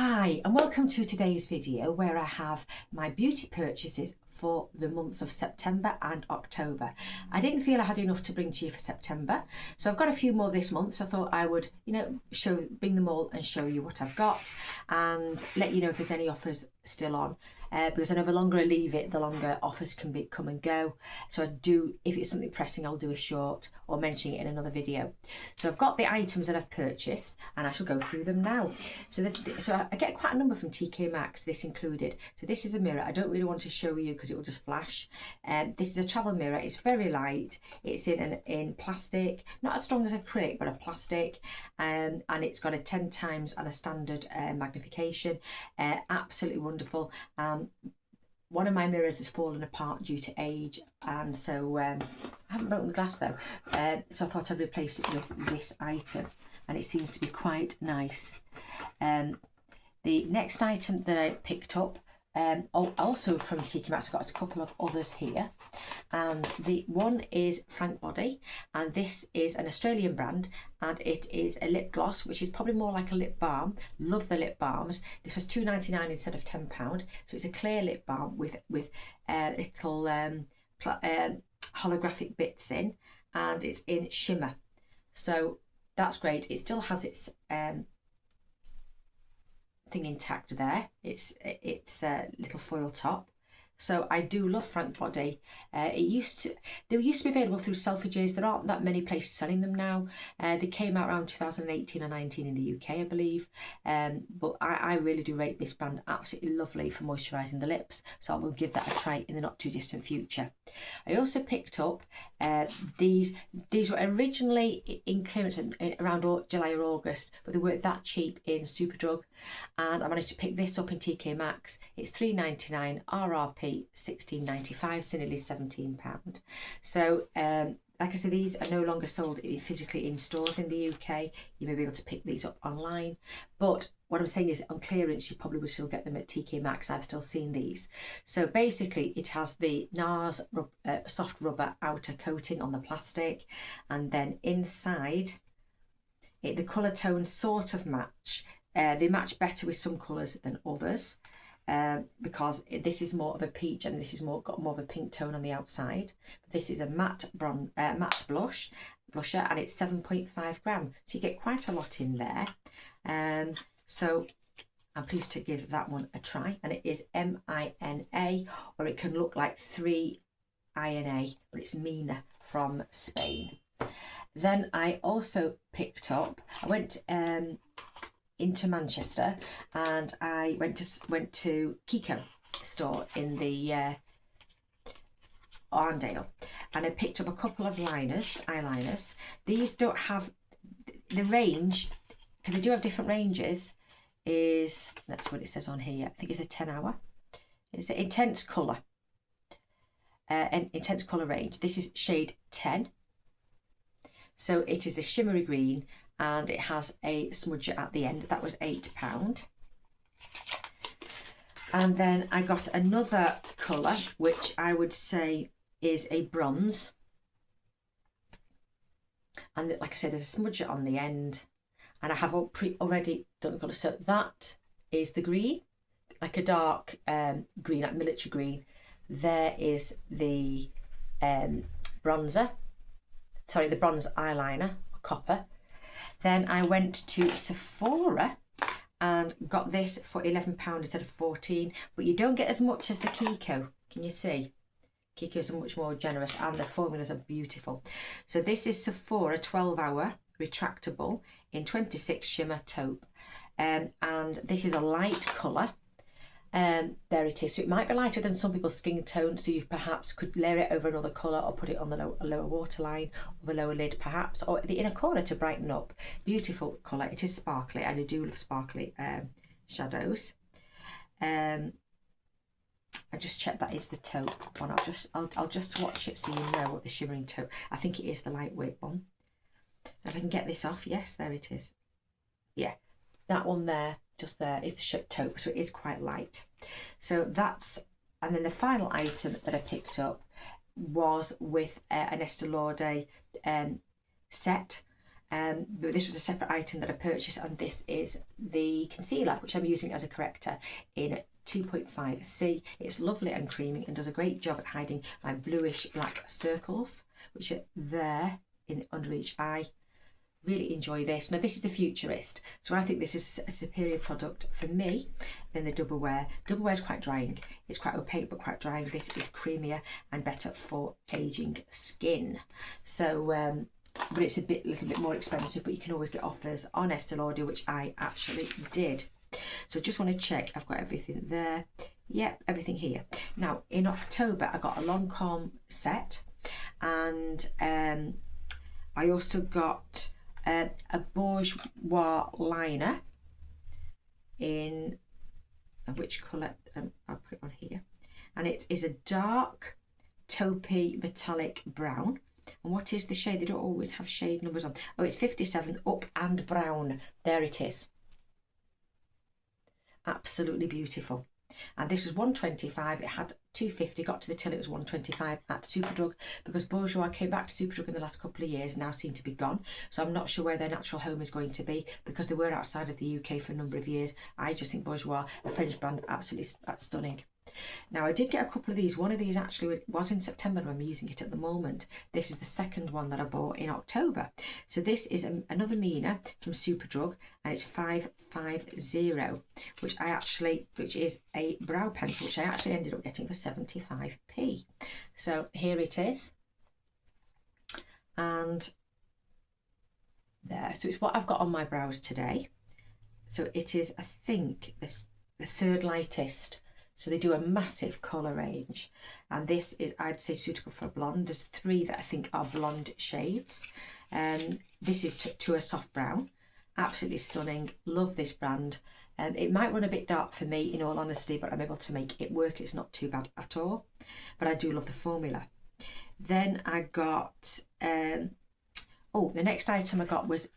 Hi and welcome to today's video where I have my beauty purchases for the months of September and October. I didn't feel I had enough to bring to you for September, so I've got a few more this month, so I thought I would, bring them all and show you what I've got and let you know if there's any offers still on. Because I know the longer I leave it, the longer offers can come and go. So I do, if it's something pressing, I'll do a short or mention it in another video. So I've got the items that I've purchased and I shall go through them now. So I get quite a number from TK Maxx, this included. So this is a mirror. I don't really want to show you because it will just flash. This is a travel mirror. It's very light. It's in plastic, not as strong as acrylic, but a plastic. And it's got a 10 times and a standard magnification. Absolutely wonderful. One of my mirrors has fallen apart due to age, and so I haven't broken the glass though, so I thought I'd replace it with this item, and it seems to be quite nice. The next item that I picked up, also from TK Maxx, I've got a couple of others here, and the one is Frank Body, and this is an Australian brand, and it is a lip gloss, which is probably more like a lip balm. Love the lip balms. This was £2.99 instead of £10, so it's a clear lip balm with little holographic bits in, and it's in shimmer, so that's great. It still has its thing intact there. It's a little foil top. So I do love Frank Body. They used to be available through Selfridges. There aren't that many places selling them now. They came out around 2018 or 19 in the UK, I believe. But I really do rate this brand. Absolutely lovely for moisturising the lips. So I will give that a try in the not too distant future. I also picked up these were originally in clearance around July or August, but they weren't that cheap in Superdrug, and I managed to pick this up in TK Maxx. It's £3.99, RRP £16.95, so nearly £17. So like I said, these are no longer sold physically in stores in the UK. You may be able to pick these up online, but what I'm saying is on clearance you probably will still get them at TK Maxx. I've still seen these. So basically it has the NARS soft rubber outer coating on the plastic, and then inside the colour tones sort of match. They match better with some colours than others, because this is more of a peach and this is got more of a pink tone on the outside. But this is a matte blusher, and it's 7.5 grams, so you get quite a lot in there. So I'm pleased to give that one a try, and it is MINA, or it can look like 3INA, but it's Mina from Spain. Then I also picked up, I went into Manchester, and I went to Kiko store in the Arndale, and I picked up a couple of eyeliners. These don't have the range, because they do have different ranges. That's what it says on here. I think it's a 10 hour. It's an intense colour. An intense colour range. This is shade 10. So it is a shimmery green, and it has a smudger at the end. That was £8. And then I got another colour, which I would say is a bronze. And like I said, there's a smudger on the end. And I have already done the colour. So that is the green, like a dark green, like military green. There is the bronzer. Sorry, the bronze eyeliner, copper. Then I went to Sephora and got this for £11 instead of £14, but you don't get as much as the Kiko. Can you see? Kiko is much more generous, and the formulas are beautiful. So this is Sephora 12-hour retractable in 26 shimmer taupe, and this is a light colour. There it is. So it might be lighter than some people's skin tone, so you perhaps could layer it over another colour, or put it on the lower waterline or the lower lid perhaps, or the inner corner to brighten up. Beautiful colour. It is sparkly, and I do love sparkly shadows. I just checked that is the taupe one. I'll just swatch it so you know what the shimmering taupe. I think it is the lightweight one. If I can get this off, yes, there it is. Yeah, that one there. Just there is the taupe, so it is quite light. So that's, and then the final item that I picked up was with an Estee Lauder set, But this was a separate item that I purchased, and this is the concealer, which I'm using as a corrector in 2.5C. It's lovely and creamy and does a great job at hiding my bluish black circles, which are there under each eye. Really enjoy this. Now this is the Futurist, so I think this is a superior product for me than the Double Wear. Double Wear is quite drying. It's quite opaque but quite drying. This is creamier and better for aging skin. So but it's a little bit more expensive, but you can always get offers on Estee Lauder, which I actually did. So just want to check I've got everything there. Yep, everything here. Now in October I got a Lancome set, and I also got a Bourjois liner in which colour, I'll put it on here, and it is a dark taupey metallic brown. And what is the shade? They don't always have shade numbers on. Oh, it's 57 up and brown. There it is. Absolutely beautiful. And this was $125. It had $250. Got to the till it was $125 at Superdrug, because Bourjois came back to Superdrug in the last couple of years and now seem to be gone. So I'm not sure where their natural home is going to be, because they were outside of the UK for a number of years. I just think Bourjois, a French brand, absolutely stunning. Now I did get a couple of these. One of these actually was in September, and I'm using it at the moment. This is the second one that I bought in October. So this is another Mina from Superdrug, and it's 550, which is a brow pencil, which I actually ended up getting for 75p. So here it is, and there. So it's what I've got on my brows today. So it is, I think, the third lightest. So they do a massive colour range, and this is, I'd say, suitable for a blonde. There's 3 that I think are blonde shades. This is to a soft brown. Absolutely stunning. Love this brand. It might run a bit dark for me, in all honesty, but I'm able to make it work. It's not too bad at all, but I do love the formula. Then I got, the next item I got was,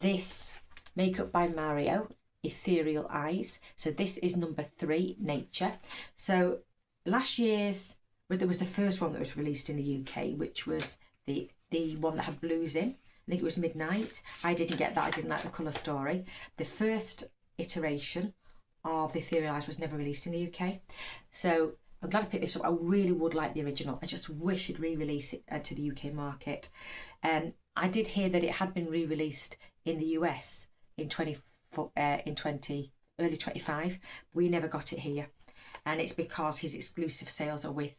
this Makeup by Mario Ethereal Eyes. So this is number 3, Nature. So last year's, there was the first one that was released in the UK, which was the one that had blues in. I think it was Midnight. I didn't get that. I didn't like the colour story. The first iteration of the Ethereal Eyes was never released in the UK. So I'm glad I picked this up. I really would like the original. I just wish it'd re-release it to the UK market. I did hear that it had been re-released in the US in early 25. We never got it here, and it's because his exclusive sales are with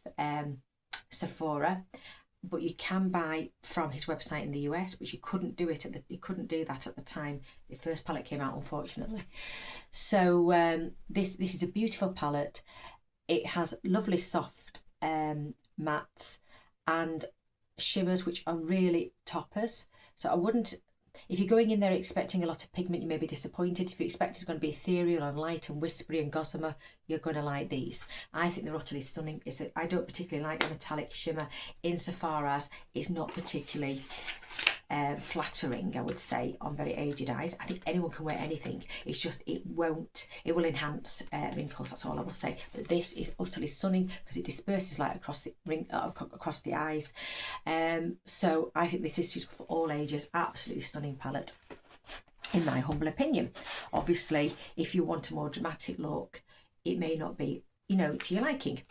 Sephora, but you can buy from his website in the US, which you couldn't do that at the time the first palette came out, unfortunately. So this is a beautiful palette. It has lovely soft mattes and shimmers, which are really toppers. So I wouldn't, if you're going in there expecting a lot of pigment, you may be disappointed. If you expect it's going to be ethereal and light and whispery and gossamer, you're going to like these. I think they're utterly stunning. I don't particularly like the metallic shimmer, insofar as it's not particularly flattering, I would say, on very aged eyes. I think anyone can wear anything. It's just it will enhance wrinkles. That's all I will say. But this is utterly stunning because it disperses light across the eyes. So I think this is suitable for all ages. Absolutely stunning palette, in my humble opinion. Obviously, if you want a more dramatic look, it may not be, to your liking.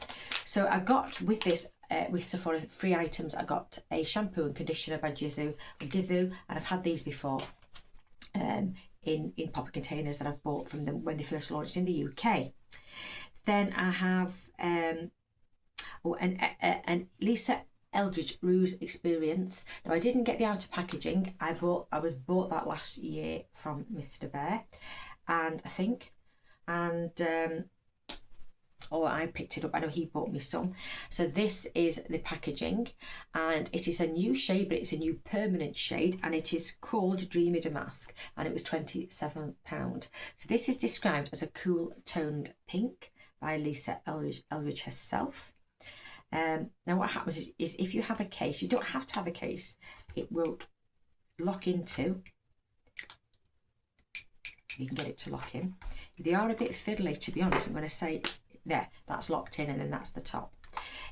So I got with this, with Sephora free items, I got a shampoo and conditioner by Gizu, and I've had these before in popper containers that I've bought from them when they first launched in the UK. Then I have an Lisa Eldridge Rouge Experience. Now I didn't get the outer packaging. I bought that last year from Mr. Bear, and I think, I picked it up. I know he bought me some. So this is the packaging, and it is a new shade, but it's a new permanent shade, and it is called Dreamy Damask, and it was £27. So this is described as a cool toned pink by Lisa Eldridge herself. Now what happens is if you have a case, you don't have to have a case, it will lock into, you can get it to lock in. They are a bit fiddly, to be honest. I'm going to say, there, that's locked in, and then that's the top.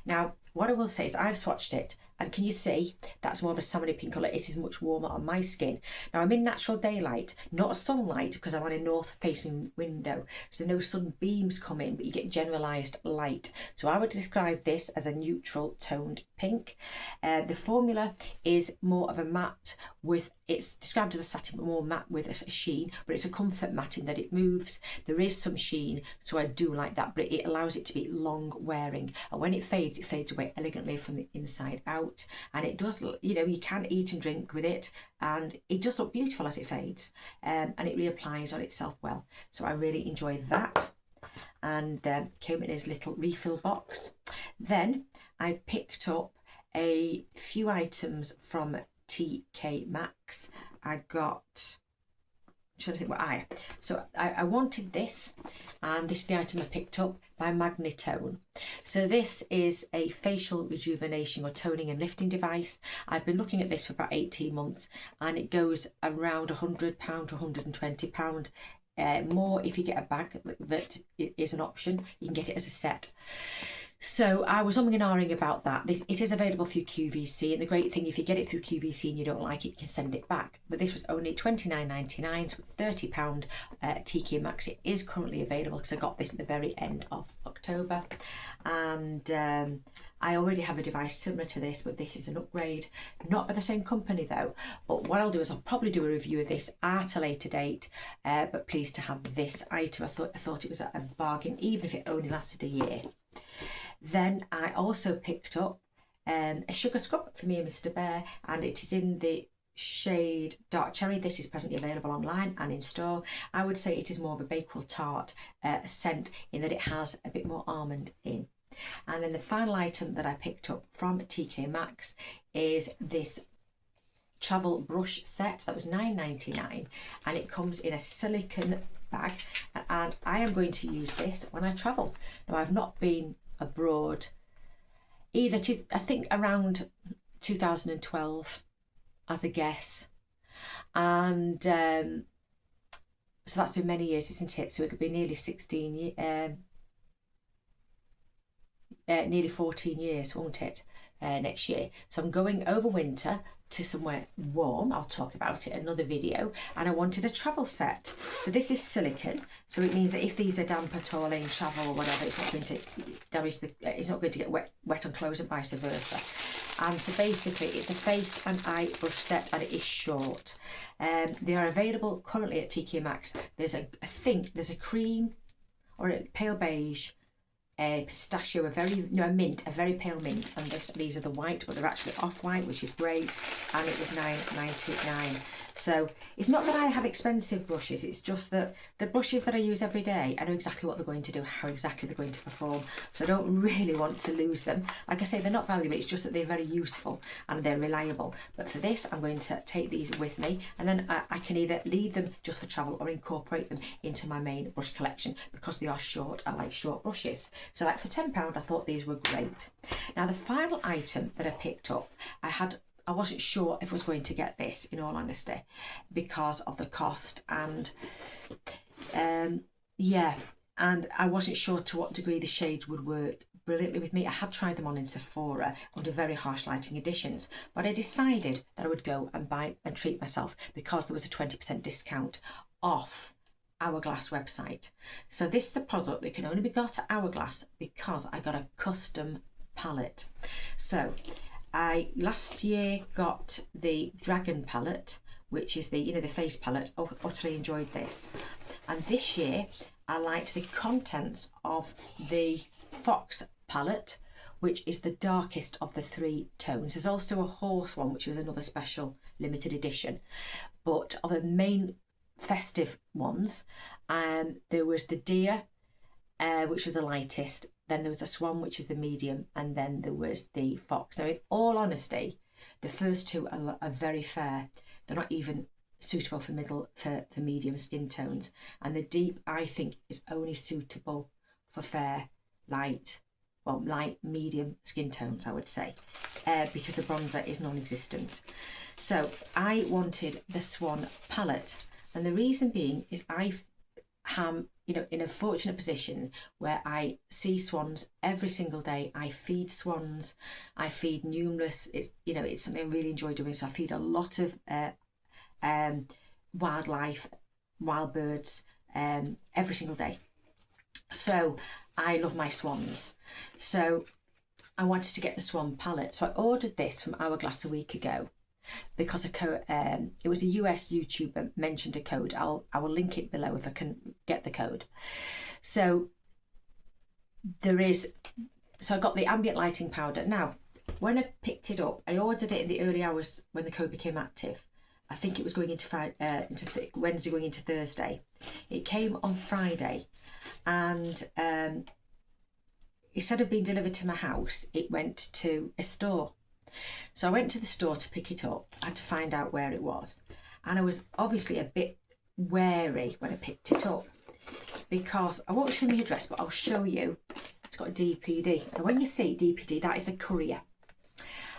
Now what I will say is I've swatched it, And can you see that's more of a salmony pink colour? It is much warmer on my skin. Now I'm in natural daylight, not sunlight, because I'm on a north facing window, so no sunbeams come in, but you get generalised light. So I would describe this as a neutral toned pink. The formula is more of a matte with, it's described as a satin, but more matte with a sheen, but it's a comfort matte in that it moves. There is some sheen, so I do like that, but it allows it to be long wearing, and when it fades away elegantly from the inside out, and it does, you know, you can eat and drink with it, and it does look beautiful as it fades, and it reapplies on itself well. So I really enjoy that, and came in his little refill box. Then I picked up a few items from TK Maxx. I got, I'm trying to think what I wanted this, and this is the item I picked up by Magnitone. So this is a facial rejuvenation or toning and lifting device. I've been looking at this for about 18 months, and it goes around £100 to £120. More if you get a bag that is an option. You can get it as a set. So I was umming and ahhing about that. It is available through QVC, and the great thing, if you get it through QVC and you don't like it, you can send it back. But this was only £29.99, so £30 TK Maxx. It is currently available because I got this at the very end of October, and I already have a device similar to this, but this is an upgrade, not by the same company though. But what I'll do is I'll probably do a review of this at a later date, but pleased to have this item. I thought it was a bargain, even if it only lasted a year. Then I also picked up a sugar scrub for me and Mr. Bear, and it is in the shade Dark Cherry. This is presently available online and in store. I would say it is more of a Bakewell Tart scent, in that it has a bit more almond in. And then the final item that I picked up from TK Maxx is this travel brush set that was £9.99, and it comes in a silicone bag, and I am going to use this when I travel. Now, I've not been abroad either I think around 2012 as a guess, and so that's been many years, isn't it? So it'll be nearly 16 years, nearly 14 years, won't it, next year. So I'm going over winter to somewhere warm. I'll talk about it in another video, and I wanted a travel set. So this is silicone, so it means that if these are damp at all in travel or whatever, it's not going to damage it's not going to get wet on clothes and vice versa. And so basically it's a face and eye brush set, and it is short. They are available currently at TK Maxx. There's I think there's a cream or a pale beige, a pistachio, a very pale mint, and these are the white, but they're actually off-white, which is great, and it was £9.99. So it's not that I have expensive brushes, it's just that the brushes that I use every day, I know exactly what they're going to do, how exactly they're going to perform, so I don't really want to lose them. Like I say, they're not valuable, it's just that they're very useful and they're reliable. But for this, I'm going to take these with me, and then I can either leave them just for travel or incorporate them into my main brush collection, because they are short. I like short brushes. So like for £10, I thought these were great. Now the final item that I picked up, I wasn't sure if I was going to get this, in all honesty, because of the cost, and and I wasn't sure to what degree the shades would work brilliantly with me. I had tried them on in Sephora under very harsh lighting editions, but I decided that I would go and buy and treat myself, because there was a 20% discount off Hourglass website. So this is a product that can only be got at Hourglass because I got a custom palette. So I last year got the Dragon palette, which is the face palette. Utterly enjoyed this. And this year I liked the contents of the Fox palette, which is the darkest of the three tones. There's also a horse one, which was another special limited edition. But of the main festive ones, there was the deer, which was the lightest, then there was the swan, which is the medium, and then there was the fox. Now in all honesty, the first two are very fair. They're not even suitable for medium skin tones, and the deep, I think, is only suitable for fair, light medium skin tones, I would say, because the bronzer is non-existent. So I wanted the Swan palette, and the reason being is I am, in a fortunate position where I see swans every single day. I feed swans. I feed numerous. It's something I really enjoy doing. So I feed a lot of wildlife, wild birds, every single day. So I love my swans. So I wanted to get the swan palette. So I ordered this from Hourglass a week ago because it was a US YouTuber mentioned a code. I will link it below if I can get the code. So I got the ambient lighting powder. Now, when I picked it up, I ordered it in the early hours when the code became active. I think it was going into Wednesday, going into Thursday. It came on Friday, and instead of being delivered to my house, it went to a store. So I went to the store to pick it up. I had to find out where it was, and I was obviously a bit wary when I picked it up, because I won't show you the address, but I'll show you. It's got a DPD, and when you see DPD, that is the courier,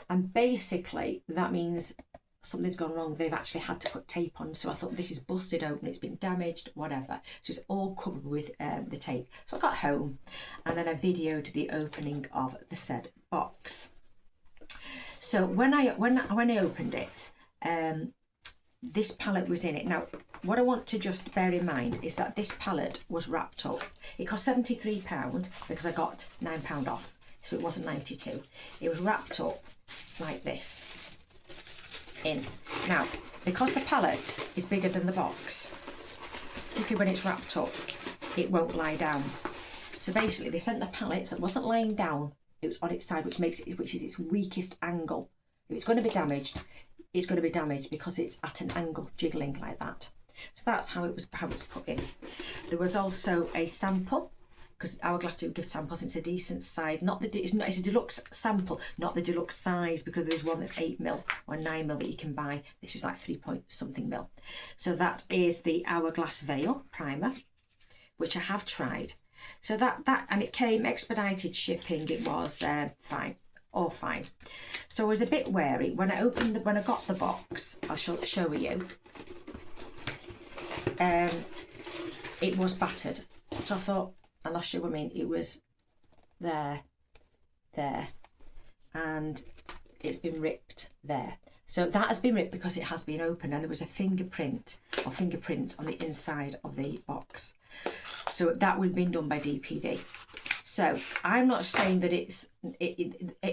and basically that means something's gone wrong. They've actually had to put tape on. So I thought, this is busted open, it's been damaged, whatever. So it's all covered with the tape. So I got home and then I videoed the opening of the said box. So when I opened it, this palette was in it. Now, what I want to just bear in mind is that this palette was wrapped up. It cost £73 because I got £9 off, so it wasn't 92. It was wrapped up like this. In. Now, because the palette is bigger than the box, particularly when it's wrapped up, it won't lie down. So basically they sent the palette that wasn't lying down, it was on its side, which is its weakest angle. If it's going to be damaged, it's going to be damaged because it's at an angle, jiggling like that. So that's how it was put in. There was also a sample, because Hourglass do give samples. It's a decent size. It's a deluxe sample, not the deluxe size, because there's one that's 8mm or 9mm that you can buy. This is like 3-point-something mil. So that is the Hourglass Veil primer, which I have tried. So that and it came expedited shipping. It was fine, all fine. So I was a bit wary when I got the box. I'll show you. It was battered. So I thought, and I'll show you what I mean. It was there, and it's been ripped there. So that has been ripped because it has been opened, and there was a fingerprint or fingerprints on the inside of the box. So that would have been done by DPD. So I'm not saying that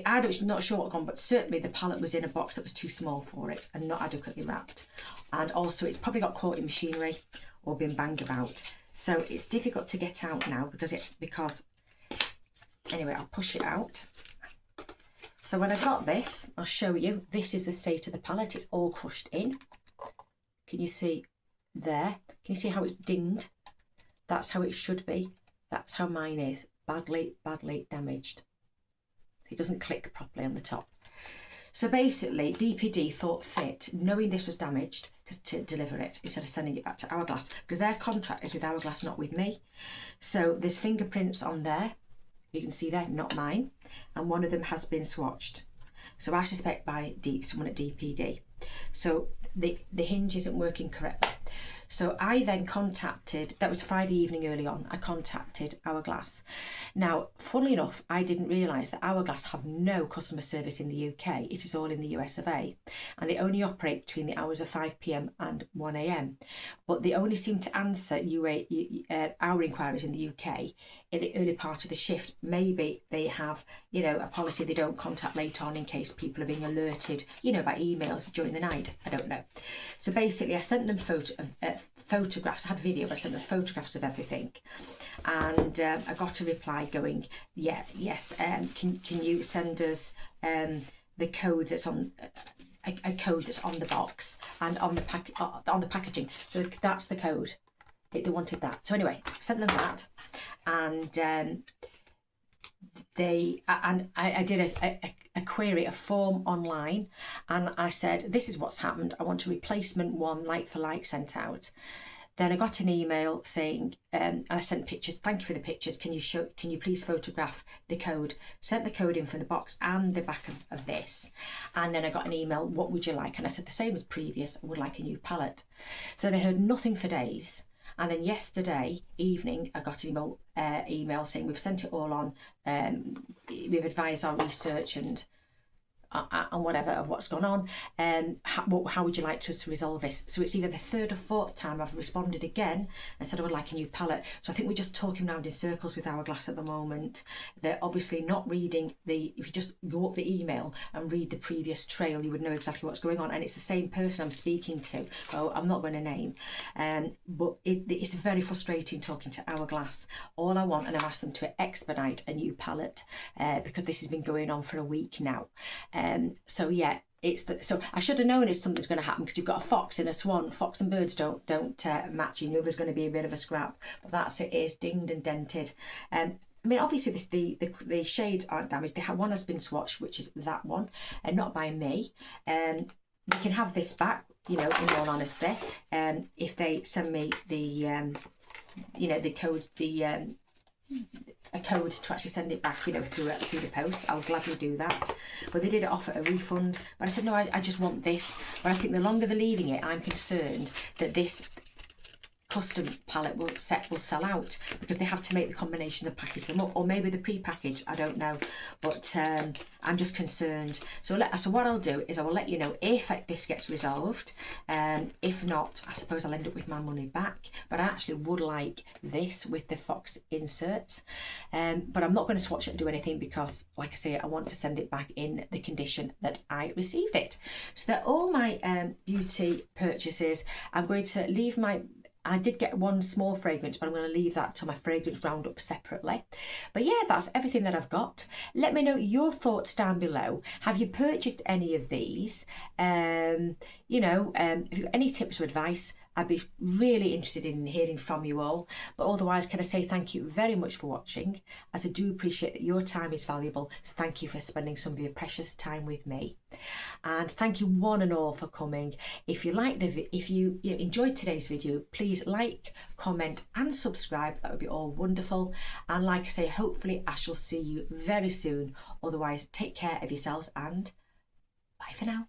I'm not sure what gone, but certainly the palette was in a box that was too small for it and not adequately wrapped. And also it's probably got caught in machinery or been banged about. So it's difficult to get out now because anyway, I'll push it out. So when I got this, I'll show you. This is the state of the palette. It's all crushed in. Can you see there? Can you see how it's dinged? That's how it should be. That's how mine is. Badly damaged. It doesn't click properly on the top. So basically, DPD thought fit, knowing this was damaged, to deliver it instead of sending it back to Hourglass, because their contract is with Hourglass, not with me. So there's fingerprints on there. You can see there, not mine. And one of them has been swatched. So I suspect by someone at DPD. So the hinge isn't working correctly. So I then contacted, that was Friday evening early on, I contacted Hourglass. Now, funnily enough, I didn't realise that Hourglass have no customer service in the UK. It is all in the US of A. And they only operate between the hours of 5 PM and 1 AM. But they only seem to answer our inquiries in the UK in the early part of the shift. Maybe they have, a policy they don't contact late on in case people are being alerted, by emails during the night. I don't know. So basically, I sent them photographs. I had video, but I sent them photographs of everything. And I got a reply going, yes, can you send us the code that's on a code that's on the box and on the packaging. So that's the code. They wanted that. So anyway, I sent them that, and I did a query, a form online, and I said, this is what's happened. I want a replacement one, like for like, sent out. Then I got an email saying, and I sent pictures. Thank you for the pictures. Can you please photograph the code? Sent the code in from the box and the back of this. And then I got an email, what would you like? And I said the same as previous, I would like a new palette. So they heard nothing for days. And then yesterday evening, I got an email saying we've sent it all on. We've advised our research and whatever of what's gone on, and how would you like us to resolve this? So it's either the third or fourth time I've responded again and said I would like a new palette. So I think we're just talking round in circles with Hourglass at the moment. They're obviously not reading if you just go up the email and read the previous trail, you would know exactly what's going on, and it's the same person I'm speaking to. Oh, I'm not going to name, but it's very frustrating talking to Hourglass. All I want, and I've asked them to expedite a new palette because this has been going on for a week now. So yeah, so I should have known something's going to happen, because you've got a fox and a swan. Fox and birds don't match. You know there's going to be a bit of a scrap, but that's it. Is dinged and dented. I mean, obviously the shades aren't damaged. One has been swatched, which is that one, and not by me. We can have this back, you know, in all honesty. If they send me the the code, a code to actually send it back, you know, through the post, I'll gladly do that. But they did offer a refund, but I said no, I just want this. But I think the longer they're leaving it, I'm concerned that this custom palette will sell out, because they have to make the combination of package them up, or maybe the pre-package, I don't know, but I'm just concerned. So what I'll do is I will let you know if this gets resolved. If not, I suppose I'll end up with my money back, but I actually would like this with the fox inserts, but I'm not going to swatch it and do anything, because like I say, I want to send it back in the condition that I received it. So they're all my beauty purchases. I'm going to leave I did get one small fragrance, but I'm going to leave that to my fragrance roundup separately. But yeah, that's everything that I've got. Let me know your thoughts down below. Have you purchased any of these? If you've got any tips or advice, I'd be really interested in hearing from you all. But otherwise, can I say thank you very much for watching, as I do appreciate that your time is valuable. So thank you for spending some of your precious time with me. And thank you one and all for coming. If you enjoyed today's video, please like, comment and subscribe. That would be all wonderful. And like I say, hopefully I shall see you very soon. Otherwise, take care of yourselves and bye for now.